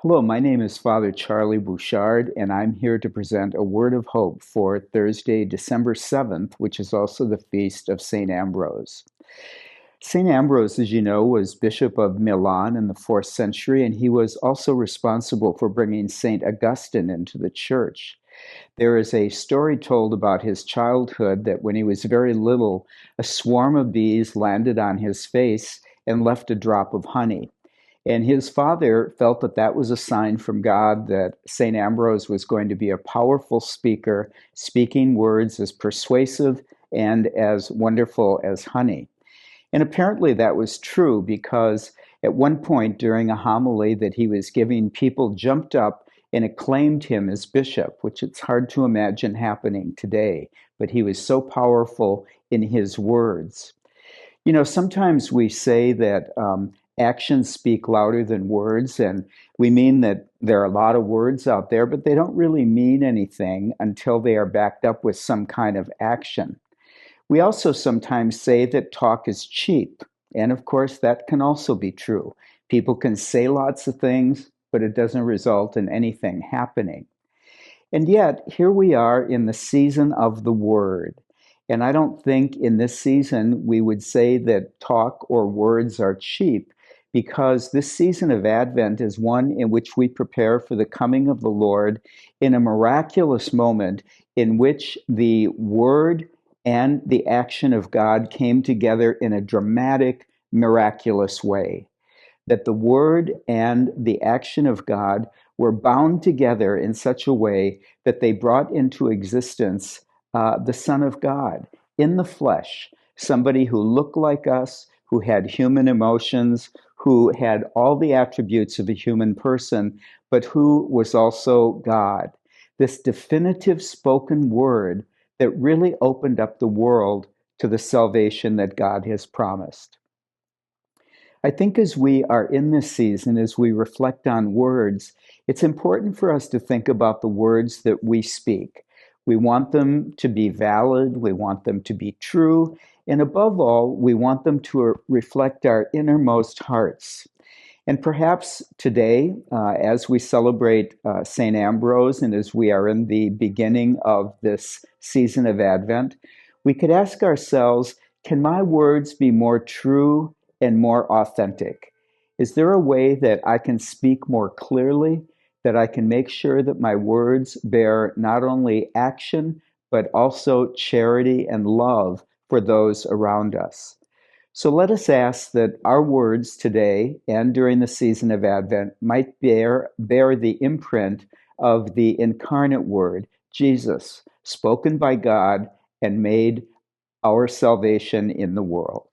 Hello, my name is Father Charlie Bouchard, and I'm here to present a word of hope for Thursday, December 7th, which is also the feast of St. Ambrose. St. Ambrose, as you know, was Bishop of Milan in the 4th century, and he was also responsible for bringing St. Augustine into the church. There is a story told about his childhood that when he was very little, a swarm of bees landed on his face and left a drop of honey. And his father felt that that was a sign from God that St. Ambrose was going to be a powerful speaker, speaking words as persuasive and as wonderful as honey. And apparently that was true because at one point during a homily that he was giving, people jumped up and acclaimed him as bishop, which it's hard to imagine happening today. But he was so powerful in his words. You know, sometimes we say that actions speak louder than words, and we mean that there are a lot of words out there, but they don't really mean anything until they are backed up with some kind of action. We also sometimes say that talk is cheap, and of course, that can also be true. People can say lots of things, but it doesn't result in anything happening. And yet, here we are in the season of the Word. And I don't think in this season we would say that talk or words are cheap, because this season of Advent is one in which we prepare for the coming of the Lord in a miraculous moment in which the Word and the action of God came together in a dramatic, miraculous way. That the Word and the action of God were bound together in such a way that they brought into existence the Son of God in the flesh, somebody who looked like us, who had human emotions, who had all the attributes of a human person, but who was also God. This definitive spoken word that really opened up the world to the salvation that God has promised. I think as we are in this season, as we reflect on words, it's important for us to think about the words that we speak. We want them to be valid, we want them to be true, and above all, we want them to reflect our innermost hearts. And perhaps today, as we celebrate St. Ambrose and as we are in the beginning of this season of Advent, we could ask ourselves, can my words be more true and more authentic? Is there a way that I can speak more clearly, that I can make sure that my words bear not only action, but also charity and love for those around us? So let us ask that our words today and during the season of Advent might bear the imprint of the incarnate Word, Jesus, spoken by God and made our salvation in the world.